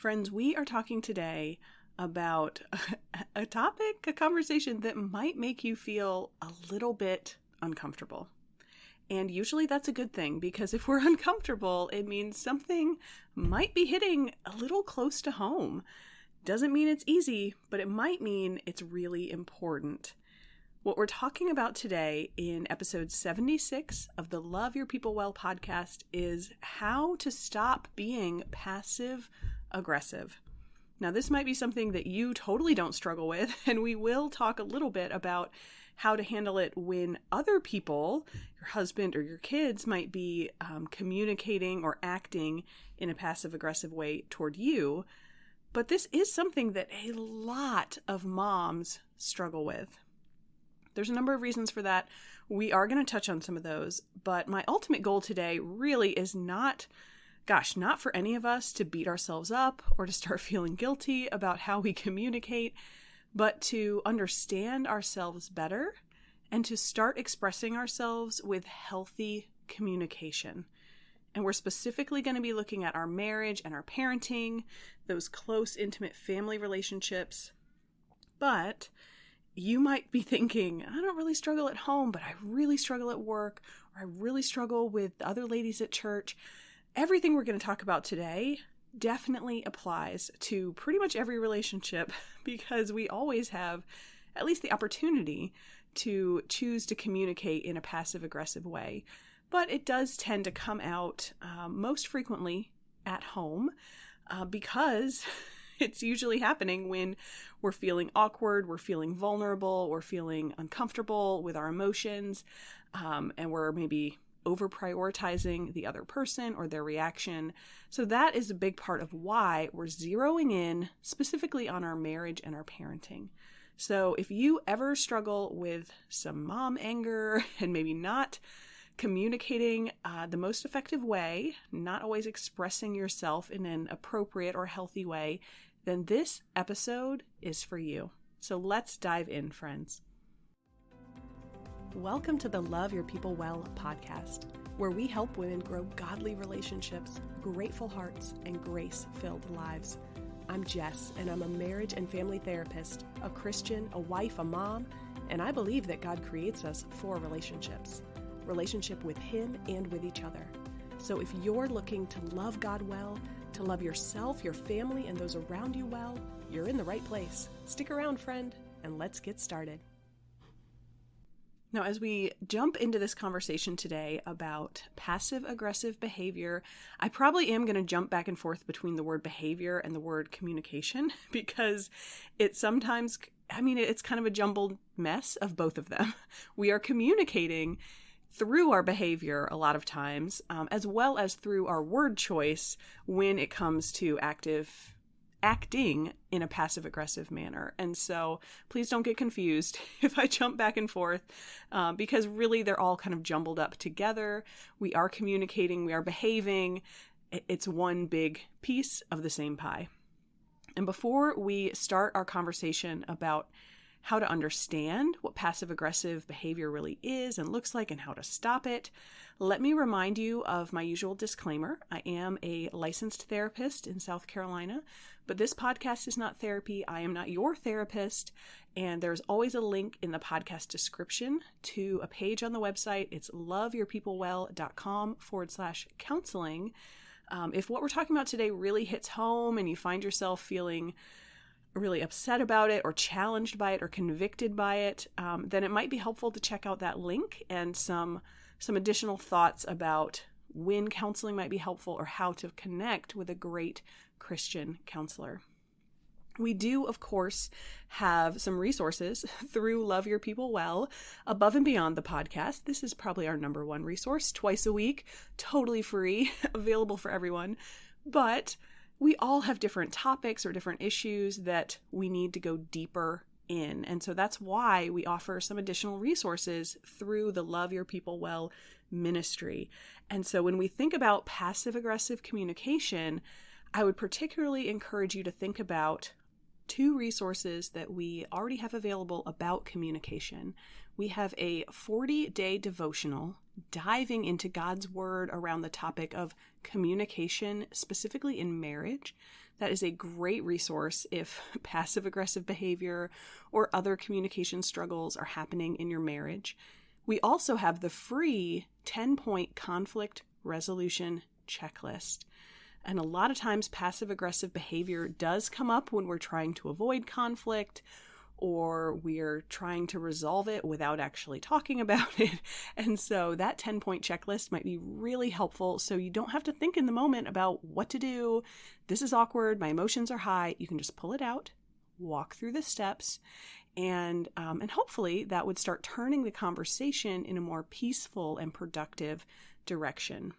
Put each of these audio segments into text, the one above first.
Friends, we are talking today about a topic, a conversation that might make you feel a little bit uncomfortable. And usually that's a good thing, because if we're uncomfortable, it means something might be hitting a little close to home. Doesn't mean it's easy, but it might mean it's really important. What we're talking about today in episode 76 of the Love Your People Well podcast is how to stop being passive aggressive. Now, this might be something that you totally don't struggle with, and we will talk a little bit about how to handle it when other people, your husband or your kids, might be communicating or acting in a passive aggressive way toward you. But this is something that a lot of moms struggle with. There's a number of reasons for that. We are going to touch on some of those, but my ultimate goal today really is not for any of us to beat ourselves up or to start feeling guilty about how we communicate, but to understand ourselves better and to start expressing ourselves with healthy communication. And we're specifically going to be looking at our marriage and our parenting, those close, intimate family relationships. But you might be thinking, I don't really struggle at home, but I really struggle at work, or I really struggle with the other ladies at church. Everything we're going to talk about today definitely applies to pretty much every relationship, because we always have at least the opportunity to choose to communicate in a passive-aggressive way. But it does tend to come out most frequently at home because it's usually happening when we're feeling awkward, we're feeling vulnerable, we're feeling uncomfortable with our emotions, and we're maybe over-prioritizing the other person or their reaction. So that is a big part of why we're zeroing in specifically on our marriage and our parenting. So if you ever struggle with some mom anger and maybe not communicating the most effective way, not always expressing yourself in an appropriate or healthy way, then this episode is for you. So let's dive in, friends. Welcome to the Love Your People Well podcast, where we help women grow godly relationships, grateful hearts, and grace-filled lives. I'm Jess, and I'm a marriage and family therapist, a Christian, a wife, a mom, and I believe that God creates us for relationships. Relationship with Him and with each other. So if you're looking to love God well, to love yourself, your family, and those around you well, you're in the right place. Stick around, friend, and let's get started. Now, as we jump into this conversation today about passive-aggressive behavior, I probably am going to jump back and forth between the word behavior and the word communication, because it sometimes, it's kind of a jumbled mess of both of them. We are communicating through our behavior a lot of times, as well as through our word choice when it comes to acting in a passive-aggressive manner. And so please don't get confused if I jump back and forth, because really they're all kind of jumbled up together. We are communicating, we are behaving. It's one big piece of the same pie. And before we start our conversation about how to understand what passive-aggressive behavior really is and looks like and how to stop it, let me remind you of my usual disclaimer. I am a licensed therapist in South Carolina, but this podcast is not therapy. I am not your therapist, and there's always a link in the podcast description to a page on the website. It's loveyourpeoplewell.com/counseling. If what we're talking about today really hits home and you find yourself feeling really upset about it or challenged by it or convicted by it, then it might be helpful to check out that link and some additional thoughts about when counseling might be helpful or how to connect with a great Christian counselor. We do, of course, have some resources through Love Your People Well above and beyond the podcast. This is probably our number one resource, twice a week, totally free, available for everyone. But we all have different topics or different issues that we need to go deeper in. And so that's why we offer some additional resources through the Love Your People Well ministry. And so when we think about passive-aggressive communication, I would particularly encourage you to think about two resources that we already have available about communication. We have a 40-day devotional diving into God's Word around the topic of communication, specifically in marriage. That is a great resource if passive-aggressive behavior or other communication struggles are happening in your marriage. We also have the free 10-point conflict resolution checklist. And a lot of times passive-aggressive behavior does come up when we're trying to avoid conflict or we're trying to resolve it without actually talking about it. And so that 10-point checklist might be really helpful so you don't have to think in the moment about what to do. This is awkward. My emotions are high. You can just pull it out, walk through the steps, and hopefully that would start turning the conversation in a more peaceful and productive direction.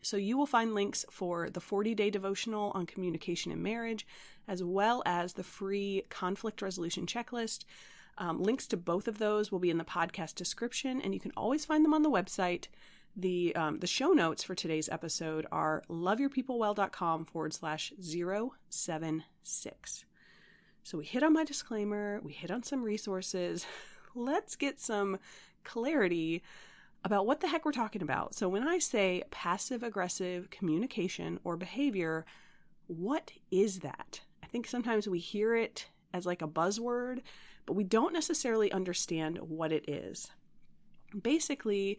So you will find links for the 40-day devotional on communication in marriage, as well as the free conflict resolution checklist. Links to both of those will be in the podcast description, and you can always find them on the website. The show notes for today's episode are loveyourpeoplewell.com/076. So we hit on my disclaimer, we hit on some resources. Let's get some clarity about what the heck we're talking about. So when I say passive-aggressive communication or behavior, what is that? I think sometimes we hear it as like a buzzword, but we don't necessarily understand what it is. Basically,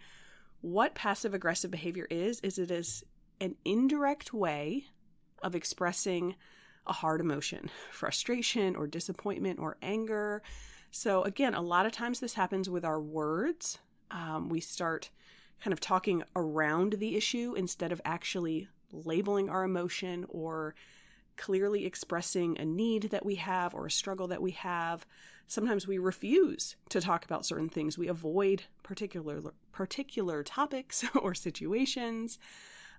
what passive-aggressive behavior is it is an indirect way of expressing a hard emotion, frustration or disappointment or anger. So again, a lot of times this happens with our words. We start kind of talking around the issue instead of actually labeling our emotion or clearly expressing a need that we have or a struggle that we have. Sometimes we refuse to talk about certain things. We avoid particular topics or situations.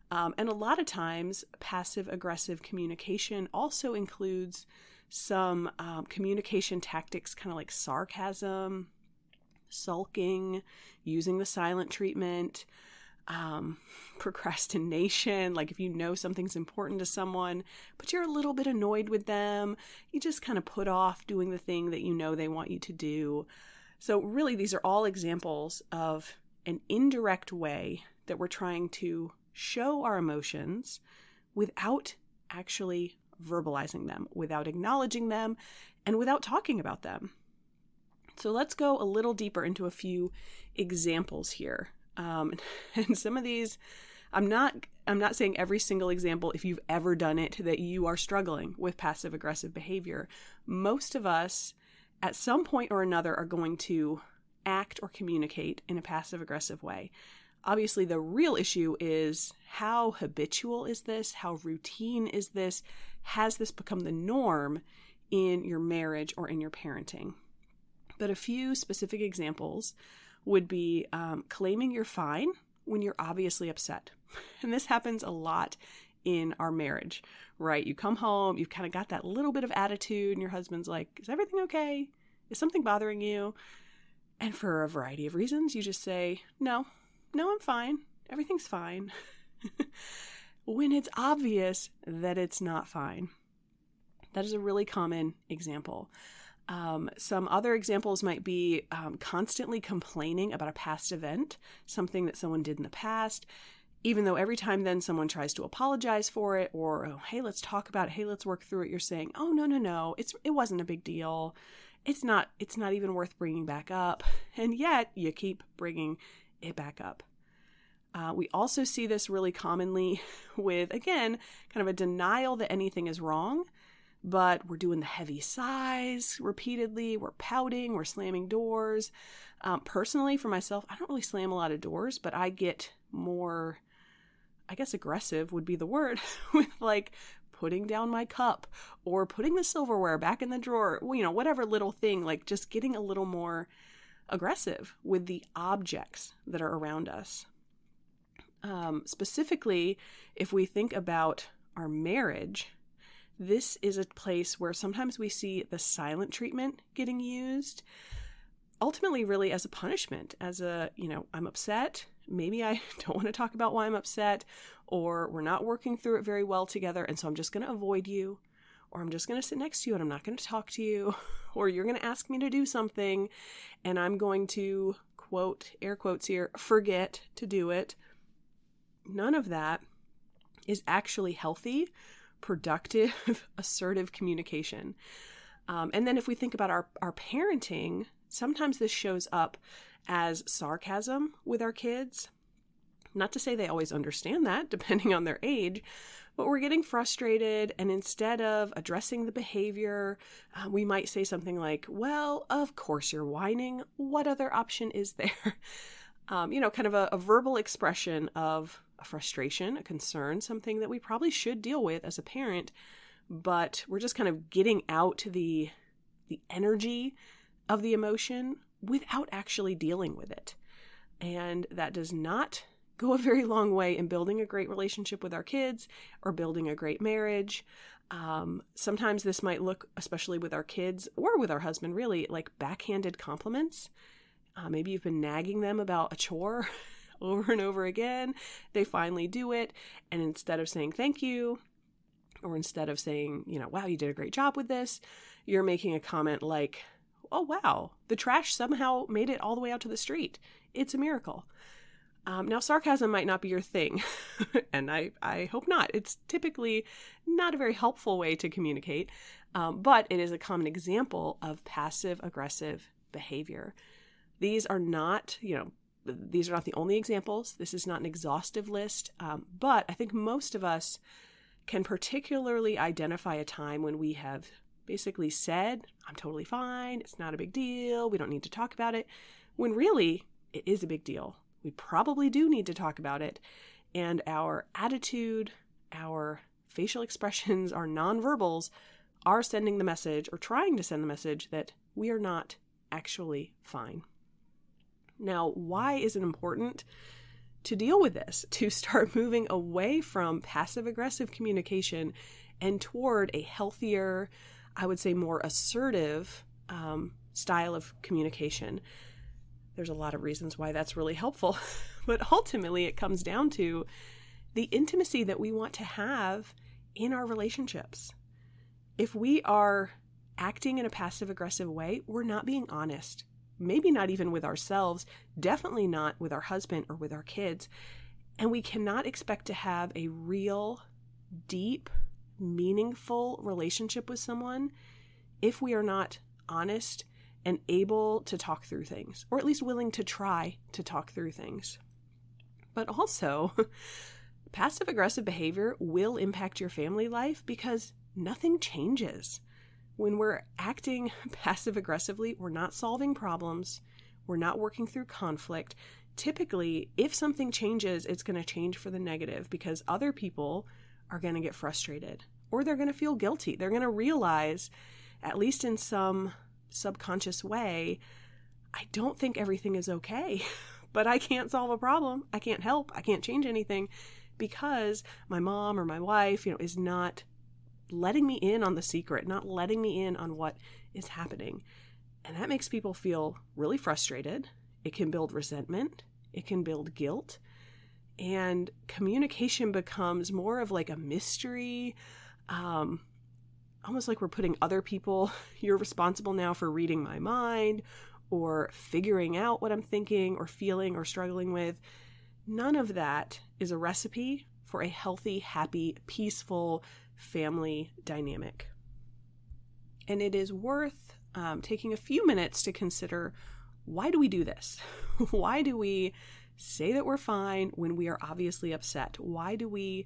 And a lot of times, passive-aggressive communication also includes some communication tactics, kind of like sarcasm, sulking, using the silent treatment, procrastination. Like if you know something's important to someone, but you're a little bit annoyed with them, you just kind of put off doing the thing that you know they want you to do. So really, these are all examples of an indirect way that we're trying to show our emotions without actually verbalizing them, without acknowledging them, and without talking about them. So let's go a little deeper into a few examples here. And some of these, I'm not saying every single example, if you've ever done it, that you are struggling with passive-aggressive behavior. Most of us, at some point or another, are going to act or communicate in a passive-aggressive way. Obviously, the real issue is how habitual is this? How routine is this? Has this become the norm in your marriage or in your parenting? But a few specific examples would be claiming you're fine when you're obviously upset. And this happens a lot in our marriage, right? You come home, you've kind of got that little bit of attitude, and your husband's like, is everything okay? Is something bothering you? And for a variety of reasons, you just say, no, I'm fine. Everything's fine. When it's obvious that it's not fine. That is a really common example. Some other examples might be constantly complaining about a past event, something that someone did in the past, even though every time then someone tries to apologize for it or, oh, hey, let's talk about it. Hey, let's work through it. You're saying, oh, no, it wasn't a big deal. It's not even worth bringing back up. And yet you keep bringing it back up. We also see this really commonly with, again, kind of a denial that anything is wrong. But we're doing the heavy sighs repeatedly. We're pouting. We're slamming doors. Personally, for myself, I don't really slam a lot of doors, but I get more, I guess aggressive would be the word, with like putting down my cup or putting the silverware back in the drawer, whatever little thing, like just getting a little more aggressive with the objects that are around us. Specifically, if we think about our marriage, this is a place where sometimes we see the silent treatment getting used, ultimately really as a punishment, as a, I'm upset. Maybe I don't want to talk about why I'm upset, or we're not working through it very well together, and so I'm just going to avoid you, or I'm just going to sit next to you and I'm not going to talk to you, or you're going to ask me to do something and I'm going to, quote, air quotes here, forget to do it. None of that is actually healthy, productive, assertive communication. And then if we think about our parenting, sometimes this shows up as sarcasm with our kids. Not to say they always understand that, depending on their age, but we're getting frustrated, and instead of addressing the behavior, we might say something like, well, of course you're whining. What other option is there? Kind of a verbal expression of a frustration, a concern, something that we probably should deal with as a parent, but we're just kind of getting out the energy of the emotion without actually dealing with it. And that does not go a very long way in building a great relationship with our kids or building a great marriage. Sometimes this might look, especially with our kids or with our husband, really like backhanded compliments. Maybe you've been nagging them about a chore over and over again. They finally do it. And instead of saying thank you, or instead of saying, wow, you did a great job with this, you're making a comment like, oh, wow, the trash somehow made it all the way out to the street. It's a miracle. Now, sarcasm might not be your thing, and I hope not. It's typically not a very helpful way to communicate, but it is a common example of passive-aggressive behavior. These are not the only examples. This is not an exhaustive list, but I think most of us can particularly identify a time when we have basically said, I'm totally fine, it's not a big deal, we don't need to talk about it, when really it is a big deal. We probably do need to talk about it, and our attitude, our facial expressions, our nonverbals are sending the message, or trying to send the message, that we are not actually fine. Now, why is it important to deal with this, to start moving away from passive-aggressive communication and toward a healthier, I would say more assertive style of communication? There's a lot of reasons why that's really helpful, but ultimately it comes down to the intimacy that we want to have in our relationships. If we are acting in a passive-aggressive way, we're not being honest. Maybe not even with ourselves, definitely not with our husband or with our kids. And we cannot expect to have a real, deep, meaningful relationship with someone if we are not honest and able to talk through things, or at least willing to try to talk through things. But also, passive-aggressive behavior will impact your family life because nothing changes. When we're acting passive-aggressively, we're not solving problems, we're not working through conflict. Typically, if something changes, it's going to change for the negative because other people are going to get frustrated, or they're going to feel guilty. They're going to realize, at least in some subconscious way, I don't think everything is okay, but I can't solve a problem. I can't help. I can't change anything because my mom or my wife, is not letting me in on the secret, not letting me in on what is happening. And that makes people feel really frustrated. It can build resentment. It can build guilt. And communication becomes more of like a mystery, almost like we're putting other people, you're responsible now for reading my mind or figuring out what I'm thinking or feeling or struggling with. None of that is a recipe for a healthy, happy, peaceful family dynamic. And it is worth taking a few minutes to consider, why do we do this? Why do we say that we're fine when we are obviously upset? Why do we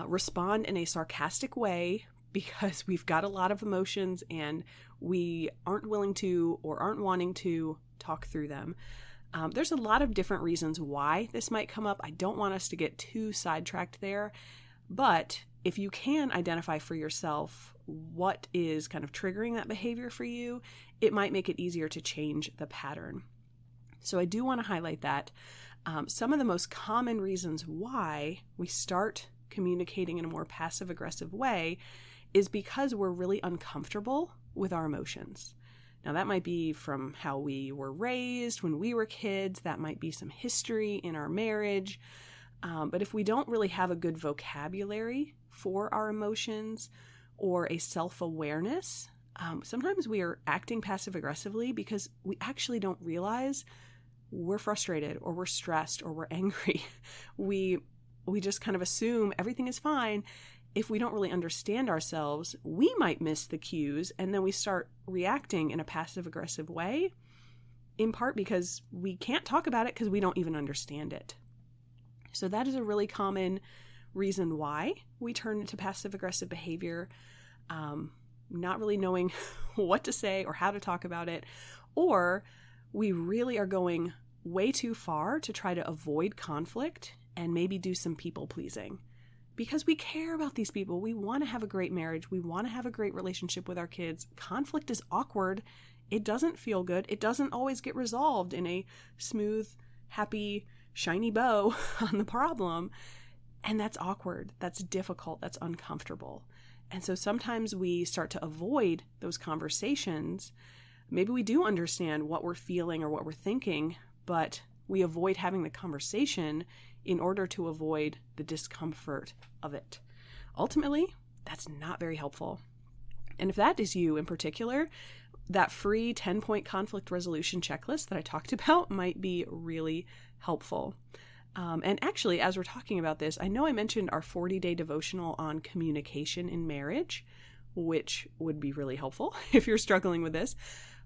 respond in a sarcastic way because we've got a lot of emotions and we aren't willing to or aren't wanting to talk through them? There's a lot of different reasons why this might come up. I don't want us to get too sidetracked there, but if you can identify for yourself what is kind of triggering that behavior for you, it might make it easier to change the pattern. So I do want to highlight that. Some of the most common reasons why we start communicating in a more passive-aggressive way is because we're really uncomfortable with our emotions. Now, that might be from how we were raised when we were kids. That might be some history in our marriage. But if we don't really have a good vocabulary for our emotions, or a self-awareness. Sometimes we are acting passive-aggressively because we actually don't realize we're frustrated or we're stressed or we're angry. We just kind of assume everything is fine. If we don't really understand ourselves, we might miss the cues, and then we start reacting in a passive-aggressive way, in part because we can't talk about it because we don't even understand it. So that is a really common reason why we turn into passive-aggressive behavior, not really knowing what to say or how to talk about it, or we really are going way too far to try to avoid conflict and maybe do some people-pleasing. Because we care about these people. We want to have a great marriage. We want to have a great relationship with our kids. Conflict is awkward. It doesn't feel good. It doesn't always get resolved in a smooth, happy, shiny bow on the problem. And that's awkward. That's difficult. That's uncomfortable. And so sometimes we start to avoid those conversations. Maybe we do understand what we're feeling or what we're thinking, but we avoid having the conversation in order to avoid the discomfort of it. Ultimately, that's not very helpful. And if that is you in particular, that free 10-point conflict resolution checklist that I talked about might be really helpful. And actually, as we're talking about this, I know I mentioned our 40-day devotional on communication in marriage, which would be really helpful if you're struggling with this.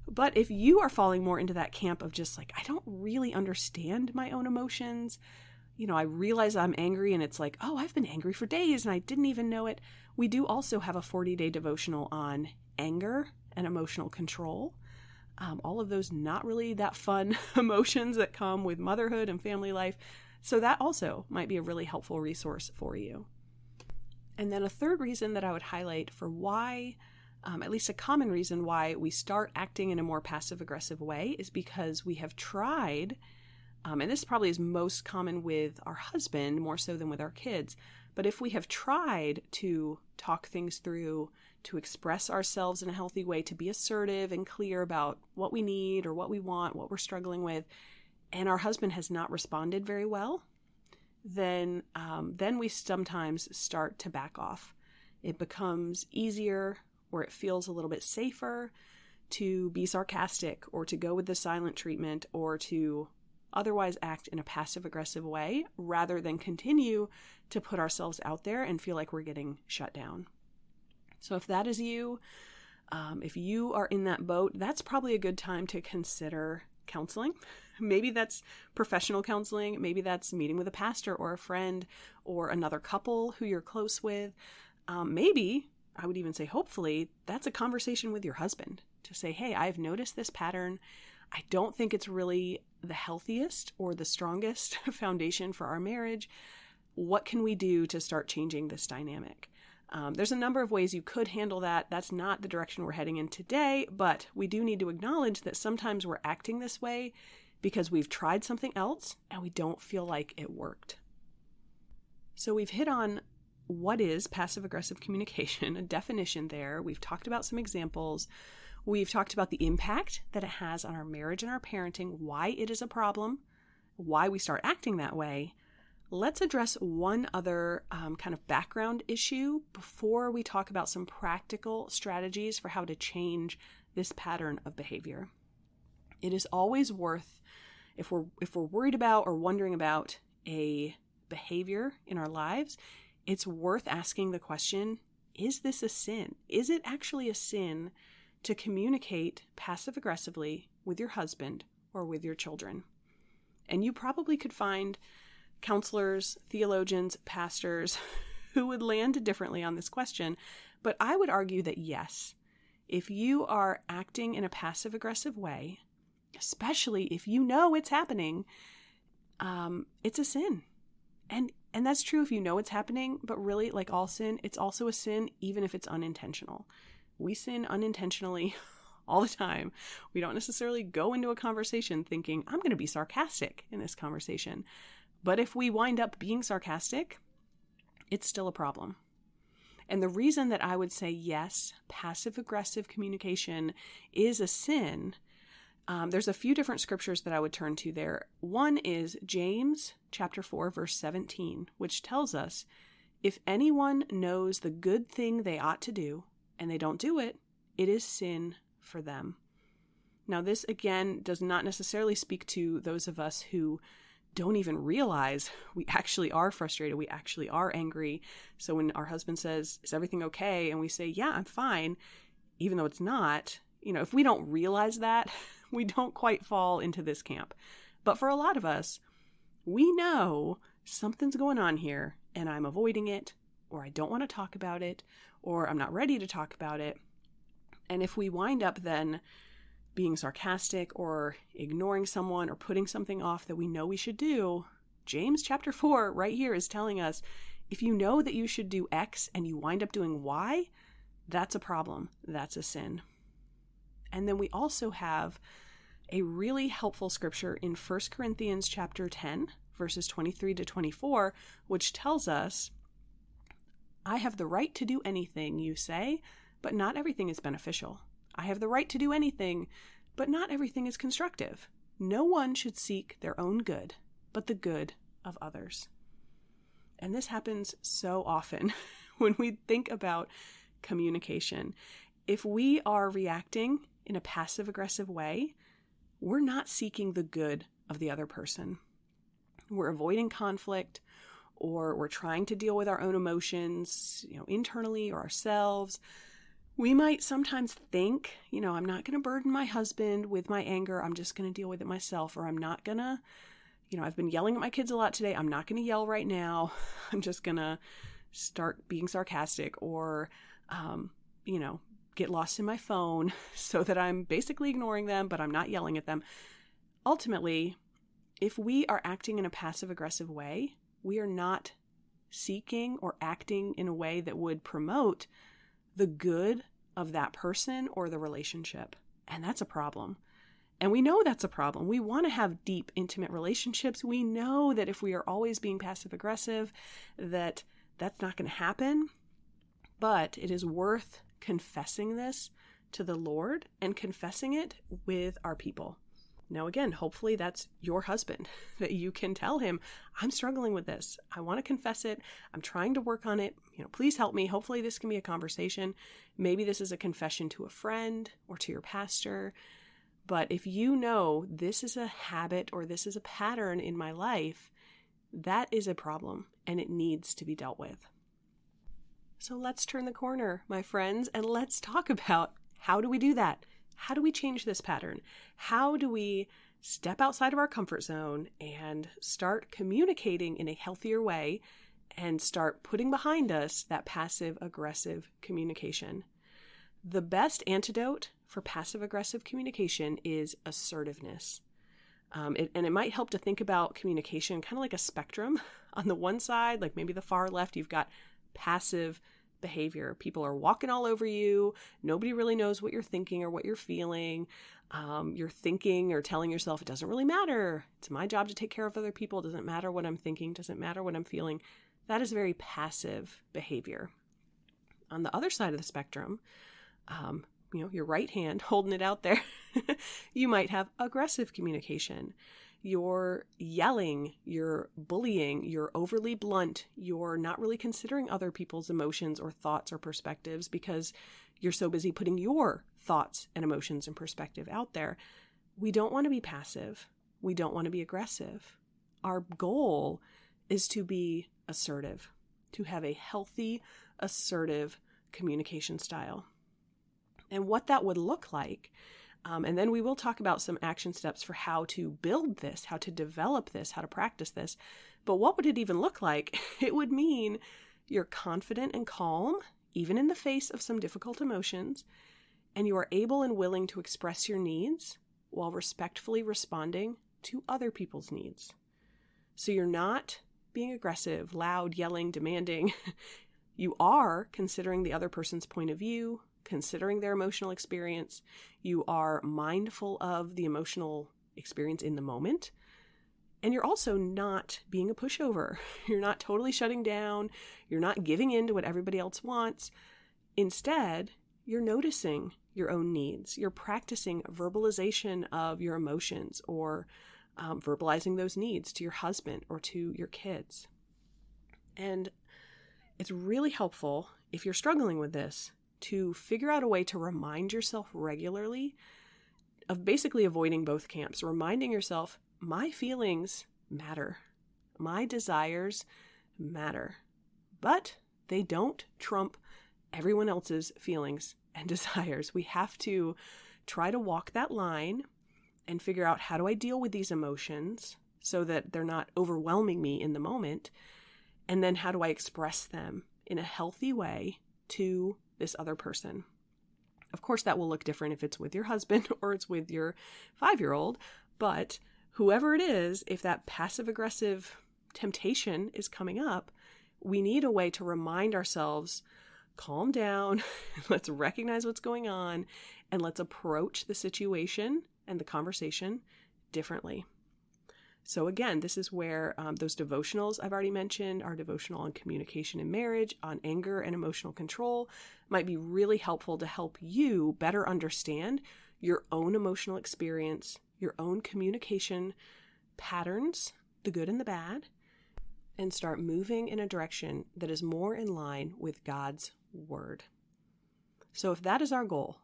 But if you are falling more into that camp of just like, I don't really understand my own emotions, I realize I'm angry and it's like, oh, I've been angry for days and I didn't even know it. We do also have a 40-day devotional on anger and emotional control. All of those not really that fun emotions that come with motherhood and family life. So that also might be a really helpful resource for you. And then a third reason that I would highlight for why, at least a common reason why we start acting in a more passive-aggressive way is because we have tried, and this probably is most common with our husband more so than with our kids, but if we have tried to talk things through, to express ourselves in a healthy way, to be assertive and clear about what we need or what we want, what we're struggling with, and our husband has not responded very well, then we sometimes start to back off. It becomes easier, or it feels a little bit safer to be sarcastic or to go with the silent treatment or to otherwise act in a passive-aggressive way rather than continue to put ourselves out there and feel like we're getting shut down. So if that is you, if you are in that boat, that's probably a good time to consider counseling. Maybe that's professional counseling. Maybe that's meeting with a pastor or a friend or another couple who you're close with. Maybe, I would even say hopefully, that's a conversation with your husband to say, hey, I've noticed this pattern. I don't think it's really the healthiest or the strongest foundation for our marriage. What can we do to start changing this dynamic? There's a number of ways you could handle that. That's not the direction we're heading in today, but we do need to acknowledge that sometimes we're acting this way because we've tried something else and we don't feel like it worked. So we've hit on what is passive-aggressive communication, a definition there. We've talked about some examples. We've talked about the impact that it has on our marriage and our parenting, why it is a problem, why we start acting that way. Let's address one other kind of background issue before we talk about some practical strategies for how to change this pattern of behavior. It is always worth, if we're worried about or wondering about a behavior in our lives, it's worth asking the question, is this a sin? Is it actually a sin to communicate passive-aggressively with your husband or with your children? And you probably could find counselors, theologians, pastors who would land differently on this question, but I would argue that yes, if you are acting in a passive-aggressive way, especially if you know it's happening, it's a sin. And that's true if you know it's happening, but really, like all sin, it's also a sin even if it's unintentional. We sin unintentionally all the time. We don't necessarily go into a conversation thinking, I'm going to be sarcastic in this conversation. But if we wind up being sarcastic, it's still a problem. And the reason that I would say yes, passive-aggressive communication is a sin, there's a few different scriptures that I would turn to there. One is James chapter 4, verse 17, which tells us, if anyone knows the good thing they ought to do, and they don't do it, it is sin for them. Now, this again does not necessarily speak to those of us who don't even realize we actually are frustrated, we actually are angry. So when our husband says, "Is everything okay?" and we say, "Yeah, I'm fine," even though it's not, if we don't realize that, we don't quite fall into this camp. But for a lot of us, we know something's going on here and I'm avoiding it, or I don't want to talk about it, or I'm not ready to talk about it. And if we wind up then being sarcastic or ignoring someone or putting something off that we know we should do, James chapter 4 right here is telling us, if you know that you should do X and you wind up doing Y, that's a problem. That's a sin. And then we also have a really helpful scripture in 1 Corinthians chapter 10, verses 23 to 24, which tells us, "I have the right to do anything, you say, but not everything is beneficial. I have the right to do anything, but not everything is constructive. No one should seek their own good, but the good of others." And this happens so often when we think about communication. If we are reacting in a passive-aggressive way, we're not seeking the good of the other person. We're avoiding conflict, or we're trying to deal with our own emotions, internally or ourselves. We might sometimes think, I'm not going to burden my husband with my anger. I'm just going to deal with it myself. Or I'm not going to, I've been yelling at my kids a lot today. I'm not going to yell right now. I'm just going to start being sarcastic or, get lost in my phone so that I'm basically ignoring them, but I'm not yelling at them. Ultimately, if we are acting in a passive-aggressive way, we are not seeking or acting in a way that would promote the good of that person or the relationship. And that's a problem. And we know that's a problem. We want to have deep, intimate relationships. We know that if we are always being passive-aggressive, that's not going to happen. But it is worth confessing this to the Lord and confessing it with our people. Now, again, hopefully that's your husband, that you can tell him, "I'm struggling with this. I want to confess it. I'm trying to work on it. Please help me." Hopefully this can be a conversation. Maybe this is a confession to a friend or to your pastor. But if you know this is a habit or this is a pattern in my life, that is a problem and it needs to be dealt with. So let's turn the corner, my friends, and let's talk about how do we do that? How do we change this pattern? How do we step outside of our comfort zone and start communicating in a healthier way and start putting behind us that passive-aggressive communication? The best antidote for passive-aggressive communication is assertiveness. And it might help to think about communication kind of like a spectrum. On the one side, like maybe the far left, you've got passive behavior. People are walking all over you. Nobody really knows what you're thinking or what you're feeling. You're thinking or telling yourself, it doesn't really matter. It's my job to take care of other people. It doesn't matter what I'm thinking. It doesn't matter what I'm feeling. That is very passive behavior. On the other side of the spectrum, your right hand holding it out there, you might have aggressive communication. You're yelling, you're bullying, you're overly blunt, you're not really considering other people's emotions or thoughts or perspectives because you're so busy putting your thoughts and emotions and perspective out there. We don't want to be passive. We don't want to be aggressive. Our goal is to be assertive, to have a healthy, assertive communication style. And what that would look like, and then we will talk about some action steps for how to build this, how to develop this, how to practice this. But what would it even look like? It would mean you're confident and calm, even in the face of some difficult emotions, and you are able and willing to express your needs while respectfully responding to other people's needs. So you're not being aggressive, loud, yelling, demanding. You are considering the other person's point of view, considering their emotional experience. You are mindful of the emotional experience in the moment. And you're also not being a pushover. You're not totally shutting down. You're not giving in to what everybody else wants. Instead, you're noticing your own needs. You're practicing verbalization of your emotions or verbalizing those needs to your husband or to your kids. And it's really helpful, if you're struggling with this, to figure out a way to remind yourself regularly of basically avoiding both camps, reminding yourself, my feelings matter. My desires matter, but they don't trump everyone else's feelings and desires. We have to try to walk that line and figure out, how do I deal with these emotions so that they're not overwhelming me in the moment? And then how do I express them in a healthy way to this other person? Of course, that will look different if it's with your husband or it's with your 5-year-old, but whoever it is, if that passive-aggressive temptation is coming up, we need a way to remind ourselves, calm down, let's recognize what's going on, and let's approach the situation and the conversation differently. So again, this is where those devotionals I've already mentioned, our devotional on communication in marriage, on anger and emotional control, might be really helpful to help you better understand your own emotional experience, your own communication patterns, the good and the bad, and start moving in a direction that is more in line with God's word. So if that is our goal,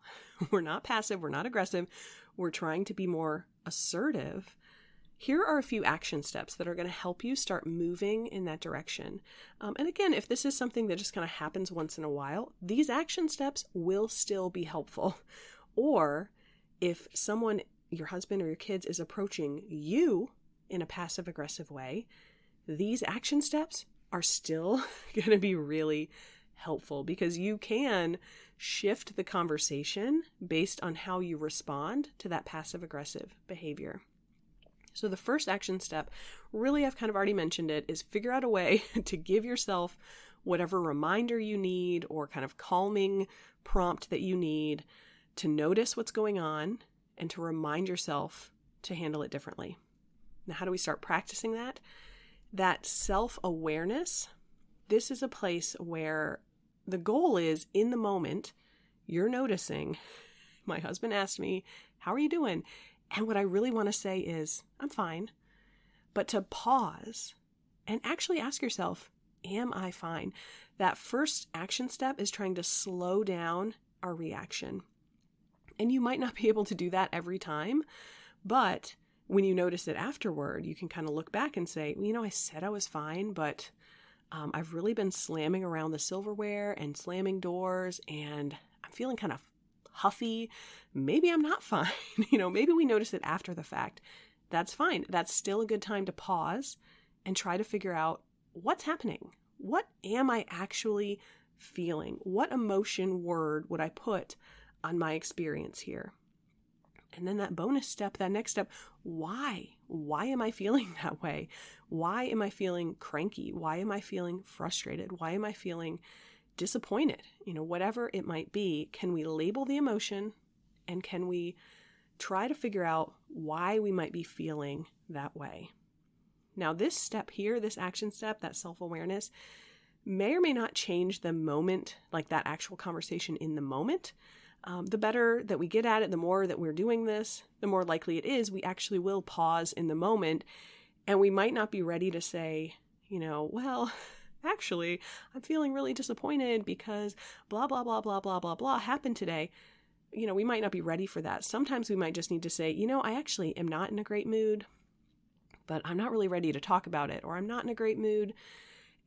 we're not passive, we're not aggressive, we're trying to be more assertive, here are a few action steps that are going to help you start moving in that direction. And again, if this is something that just kind of happens once in a while, these action steps will still be helpful. Or if someone, your husband or your kids, is approaching you in a passive-aggressive way, these action steps are still going to be really helpful because you can shift the conversation based on how you respond to that passive-aggressive behavior. So the first action step, really I've kind of already mentioned it, is figure out a way to give yourself whatever reminder you need or kind of calming prompt that you need to notice what's going on and to remind yourself to handle it differently. Now, how do we start practicing that? That self-awareness, this is a place where the goal is, in the moment, you're noticing, my husband asked me, how are you doing? And what I really want to say is, I'm fine. But to pause and actually ask yourself, am I fine? That first action step is trying to slow down our reaction. And you might not be able to do that every time, but when you notice it afterward, you can kind of look back and say, I said I was fine, but I've really been slamming around the silverware and slamming doors, and I'm feeling kind of huffy. Maybe I'm not fine. Maybe we notice it after the fact. That's fine. That's still a good time to pause and try to figure out what's happening. What am I actually feeling? What emotion word would I put on my experience here? And then that bonus step, that next step, why? Why am I feeling that way? Why am I feeling cranky? Why am I feeling frustrated? Why am I feeling disappointed? Whatever it might be, can we label the emotion and can we try to figure out why we might be feeling that way? Now, this step here, this action step, that self-awareness, may or may not change the moment, like that actual conversation in the moment. The better that we get at it, the more that we're doing this, the more likely it is we actually will pause in the moment, and we might not be ready to say, well, actually, I'm feeling really disappointed because blah, blah, blah, blah, blah, blah, blah happened today. We might not be ready for that. Sometimes we might just need to say, I actually am not in a great mood, but I'm not really ready to talk about it, or I'm not in a great mood,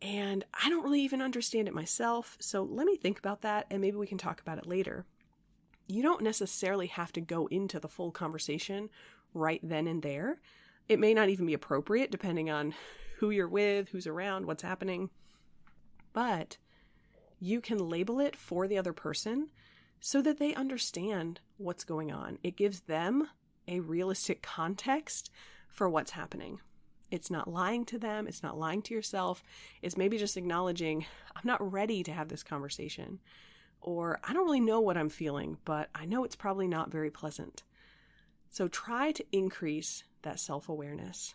and I don't really even understand it myself, so let me think about that, and maybe we can talk about it later. You don't necessarily have to go into the full conversation right then and there. It may not even be appropriate depending on who you're with, who's around, what's happening. But you can label it for the other person so that they understand what's going on. It gives them a realistic context for what's happening. It's not lying to them. It's not lying to yourself. It's maybe just acknowledging, I'm not ready to have this conversation. Or I don't really know what I'm feeling, but I know it's probably not very pleasant. So try to increase that self-awareness.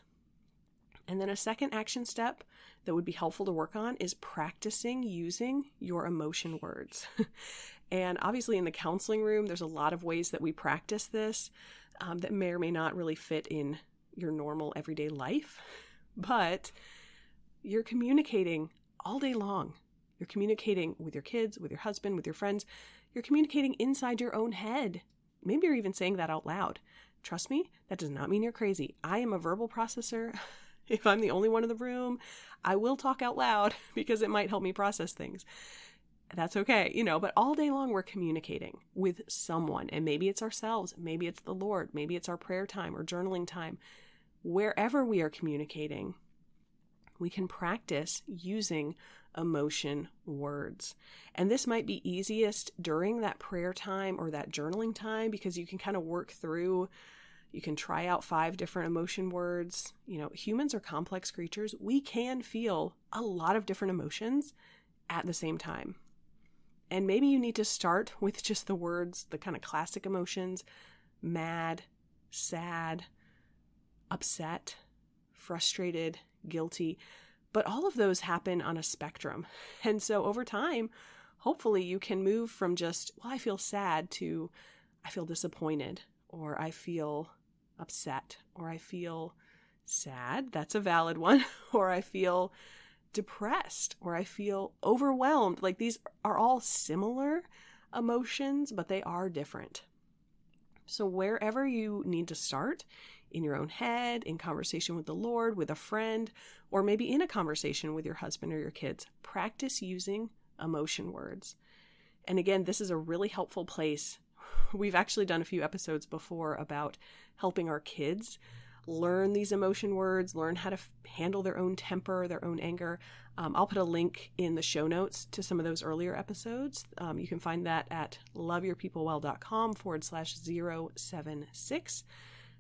And then a second action step that would be helpful to work on is practicing using your emotion words. And obviously in the counseling room, there's a lot of ways that we practice this that may or may not really fit in your normal everyday life, but you're communicating all day long. You're communicating with your kids, with your husband, with your friends. You're communicating inside your own head. Maybe you're even saying that out loud. Trust me, that does not mean you're crazy. I am a verbal processor. If I'm the only one in the room, I will talk out loud because it might help me process things. That's okay, but all day long we're communicating with someone, and maybe it's ourselves, maybe it's the Lord, maybe it's our prayer time or journaling time. Wherever we are communicating, we can practice using emotion words. And this might be easiest during that prayer time or that journaling time because you can kind of work through, you can try out 5 different emotion words. Humans are complex creatures. We can feel a lot of different emotions at the same time. And maybe you need to start with just the words, the kind of classic emotions: mad, sad, upset, frustrated, guilty. But all of those happen on a spectrum. And so over time, hopefully you can move from just, I feel sad, to I feel disappointed, or I feel upset, or I feel sad. That's a valid one. Or I feel depressed, or I feel overwhelmed. Like, these are all similar emotions, but they are different. So wherever you need to start, in your own head, in conversation with the Lord, with a friend, or maybe in a conversation with your husband or your kids, practice using emotion words. And again, this is a really helpful place. We've actually done a few episodes before about helping our kids learn these emotion words, learn how to handle their own temper, their own anger. I'll put a link in the show notes to some of those earlier episodes. You can find that at loveyourpeoplewell.com/076.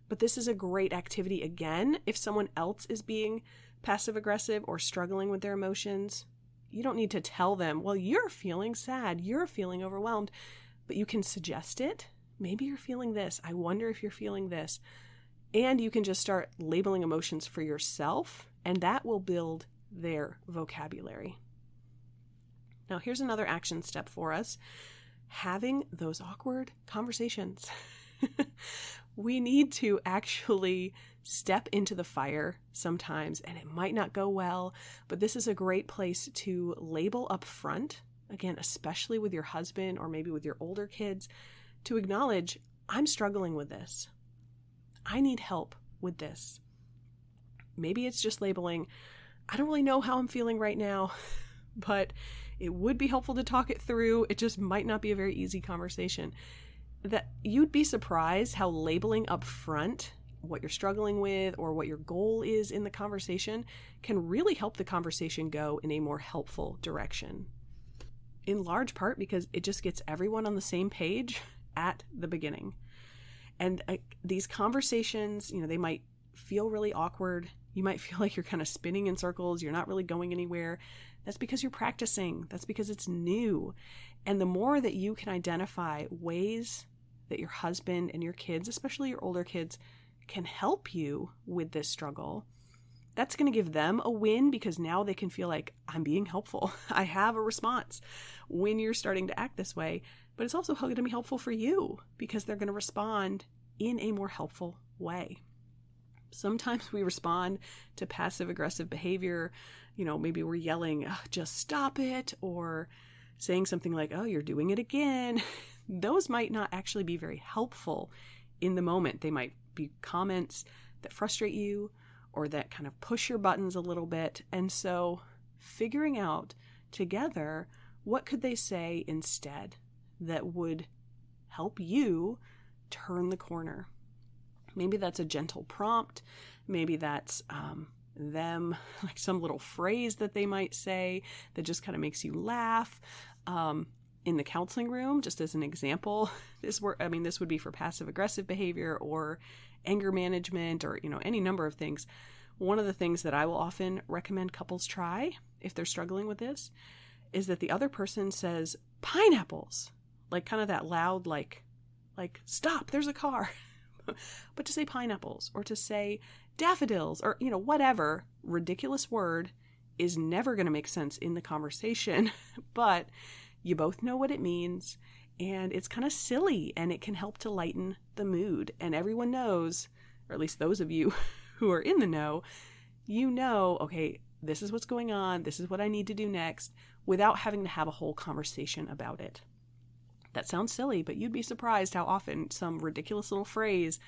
But this is a great activity. Again, if someone else is being passive aggressive or struggling with their emotions, you don't need to tell them, well, you're feeling sad, you're feeling overwhelmed, but you can suggest it. Maybe you're feeling this. I wonder if you're feeling this. And you can just start labeling emotions for yourself, and that will build their vocabulary. Now, here's another action step for us: having those awkward conversations. We need to actually step into the fire sometimes, and it might not go well, but this is a great place to label up front, again, especially with your husband or maybe with your older kids, to acknowledge, I'm struggling with this. I need help with this. Maybe it's just labeling, I don't really know how I'm feeling right now, but it would be helpful to talk it through. It just might not be a very easy conversation. That you'd be surprised how labeling up front what you're struggling with or what your goal is in the conversation can really help the conversation go in a more helpful direction. In large part because it just gets everyone on the same page at the beginning. And these conversations, they might feel really awkward. You might feel like you're kind of spinning in circles. You're not really going anywhere. That's because you're practicing. That's because it's new. And the more that you can identify ways that your husband and your kids, especially your older kids, can help you with this struggle, that's going to give them a win because now they can feel like, I'm being helpful. I have a response when you're starting to act this way. But it's also going to be helpful for you because they're going to respond in a more helpful way. Sometimes we respond to passive aggressive behavior. Maybe we're yelling, just stop it, or saying something like, oh, you're doing it again. Those might not actually be very helpful in the moment. They might be comments that frustrate you or that kind of push your buttons a little bit. And so figuring out together, what could they say instead that would help you turn the corner? Maybe that's a gentle prompt. Maybe that's them, like some little phrase that they might say that just kind of makes you laugh. In the counseling room, just as an example, this would be for passive aggressive behavior or anger management or, any number of things. One of the things that I will often recommend couples try if they're struggling with this is that the other person says pineapples, like kind of that loud, like stop, there's a car. But to say pineapples or to say daffodils or, whatever ridiculous word is never going to make sense in the conversation, but you both know what it means and it's kind of silly and it can help to lighten the mood. And everyone knows, or at least those of you who are in the know, okay, this is what's going on. This is what I need to do next. without having to have a whole conversation about it. That sounds silly, but you'd be surprised how often some ridiculous little phrase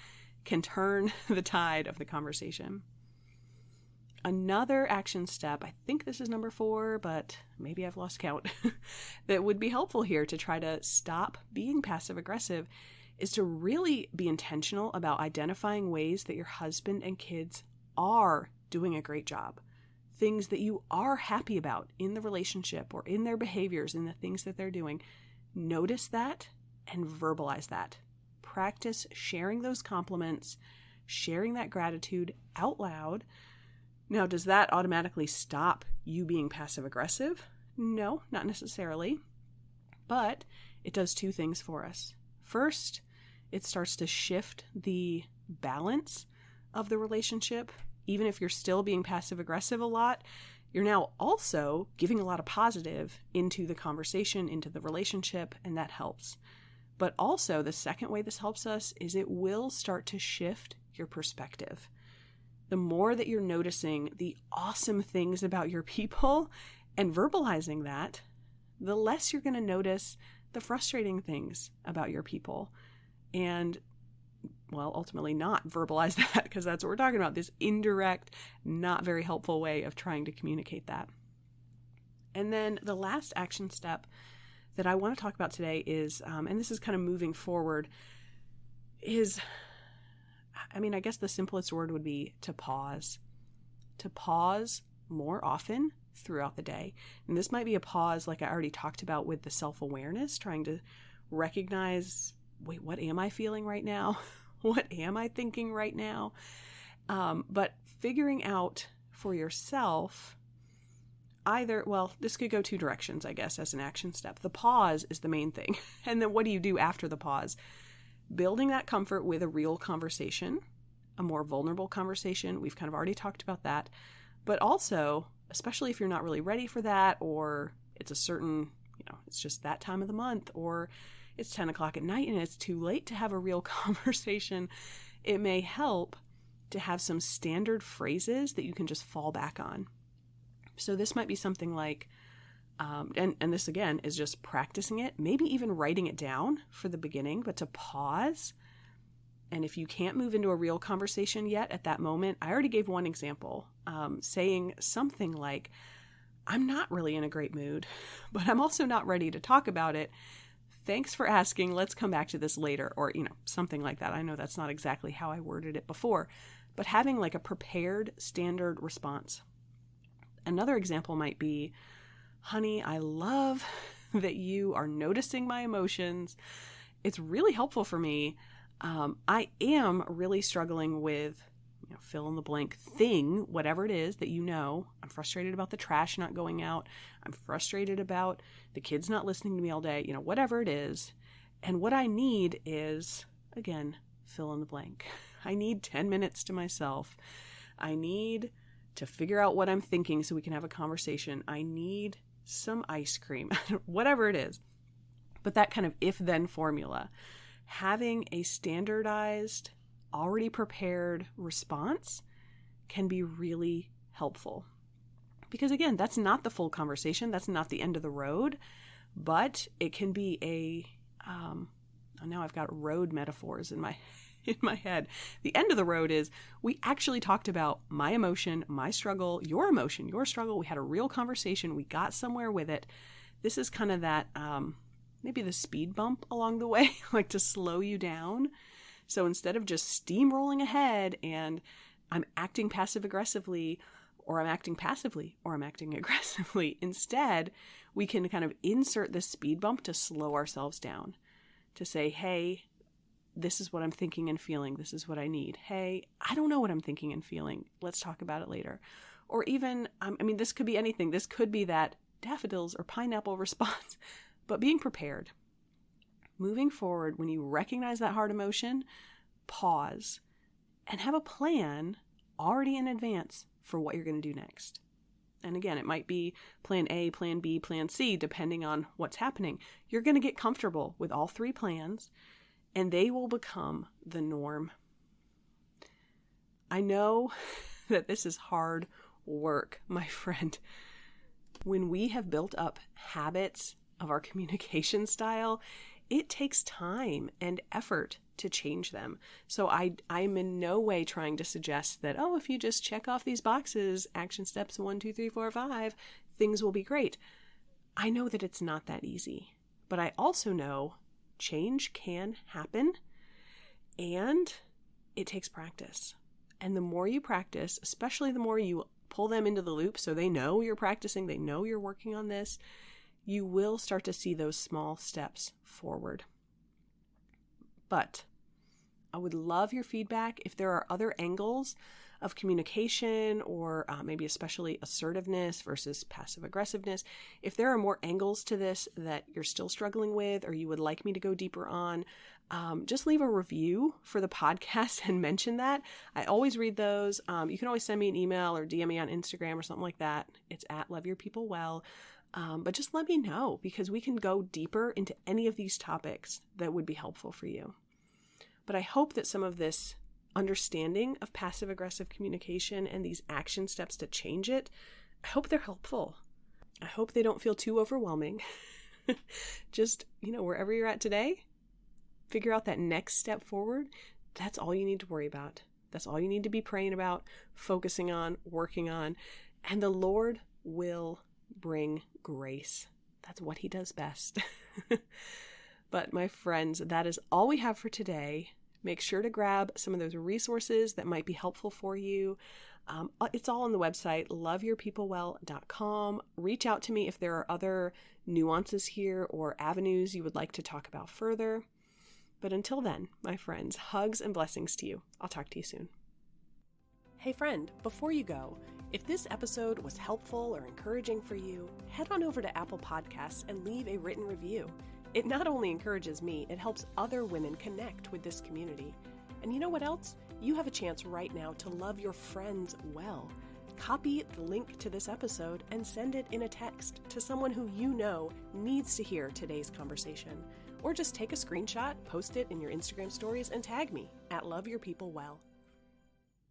can turn the tide of the conversation. Another action step, I think this is number 4, but maybe I've lost count, that would be helpful here to try to stop being passive aggressive is to really be intentional about identifying ways that your husband and kids are doing a great job. Things that you are happy about in the relationship or in their behaviors, in the things that they're doing. Notice that and verbalize that. Practice sharing those compliments, sharing that gratitude out loud. Now, does that automatically stop you being passive aggressive? No, not necessarily. But it does 2 things for us. First, it starts to shift the balance of the relationship. Even if you're still being passive aggressive a lot, you're now also giving a lot of positive into the conversation, into the relationship, and that helps. But also, the second way this helps us is it will start to shift your perspective. The more that you're noticing the awesome things about your people and verbalizing that, the less you're going to notice the frustrating things about your people. And, well, ultimately not verbalize that, because that's what we're talking about, this indirect, not very helpful way of trying to communicate that. And then the last action step that I want to talk about today is, and this is kind of moving forward, is, I guess the simplest word would be to pause. To pause more often throughout the day. And this might be a pause like I already talked about with the self-awareness, trying to recognize, wait, what am I feeling right now? What am I thinking right now? But figuring out for yourself this could go 2 directions, I guess, as an action step. The pause is the main thing. And then what do you do after the pause? Building that comfort with a real conversation, a more vulnerable conversation. We've kind of already talked about that. But also, especially if you're not really ready for that, or it's a certain, it's just that time of the month, or it's 10 o'clock at night and it's too late to have a real conversation, it may help to have some standard phrases that you can just fall back on. So this might be something like, and this again is just practicing it, maybe even writing it down for the beginning, but to pause. And if you can't move into a real conversation yet at that moment, I already gave one example, saying something like, I'm not really in a great mood, but I'm also not ready to talk about it. Thanks for asking. Let's come back to this later, or, something like that. I know that's not exactly how I worded it before, but having like a prepared standard response. Another example might be, honey, I love that you are noticing my emotions. It's really helpful for me. I am really struggling with, fill in the blank thing, whatever it is that I'm frustrated about the trash not going out. I'm frustrated about the kids not listening to me all day, whatever it is. And what I need is, again, fill in the blank. I need 10 minutes to myself. I need to figure out what I'm thinking so we can have a conversation. I need some ice cream, whatever it is. But that kind of if-then formula, having a standardized, already prepared response can be really helpful. Because again, that's not the full conversation. That's not the end of the road, but it can be now I've got road metaphors in my head. The end of the road is we actually talked about my emotion, my struggle, your emotion, your struggle. We had a real conversation. We got somewhere with it. This is kind of that, maybe the speed bump along the way, like to slow you down. So instead of just steamrolling ahead and I'm acting passive aggressively, or I'm acting passively, or I'm acting aggressively, instead, we can kind of insert this speed bump to slow ourselves down, to say, hey, this is what I'm thinking and feeling. This is what I need. Hey, I don't know what I'm thinking and feeling. Let's talk about it later. Or even, this could be anything. This could be that daffodils or pineapple response, but being prepared. Moving forward, when you recognize that hard emotion, pause and have a plan already in advance for what you're going to do next. And again, it might be plan A, plan B, plan C, depending on what's happening. You're going to get comfortable with all 3 plans, and they will become the norm. I know that this is hard work, my friend. When we have built up habits of our communication style, it takes time and effort to change them. So I'm in no way trying to suggest that, oh, if you just check off these boxes, action steps 1, 2, 3, 4, 5, things will be great. I know that it's not that easy, but I also know change can happen and it takes practice. And the more you practice, especially the more you pull them into the loop so they know you're practicing, they know you're working on this, you will start to see those small steps forward. But I would love your feedback if there are other angles of communication or maybe especially assertiveness versus passive aggressiveness. If there are more angles to this that you're still struggling with or you would like me to go deeper on, just leave a review for the podcast and mention that. I always read those. You can always send me an email or DM me on Instagram or something like that. It's at loveyourpeoplewell. But just let me know because we can go deeper into any of these topics that would be helpful for you. But I hope that some of this understanding of passive-aggressive communication and these action steps to change it, I hope they're helpful. I hope they don't feel too overwhelming. Just, wherever you're at today, figure out that next step forward. That's all you need to worry about. That's all you need to be praying about, focusing on, working on, and the Lord will bring grace. That's what he does best. But my friends, that is all we have for today. Make sure to grab some of those resources that might be helpful for you. It's all on the website, loveyourpeoplewell.com. Reach out to me if there are other nuances here or avenues you would like to talk about further. But until then, my friends, hugs and blessings to you. I'll talk to you soon. Hey friend, before you go, if this episode was helpful or encouraging for you, head on over to Apple Podcasts and leave a written review. It not only encourages me, it helps other women connect with this community. And you know what else? You have a chance right now to love your friends well. Copy the link to this episode and send it in a text to someone who you know needs to hear today's conversation. Or just take a screenshot, post it in your Instagram stories, and tag me at loveyourpeoplewell.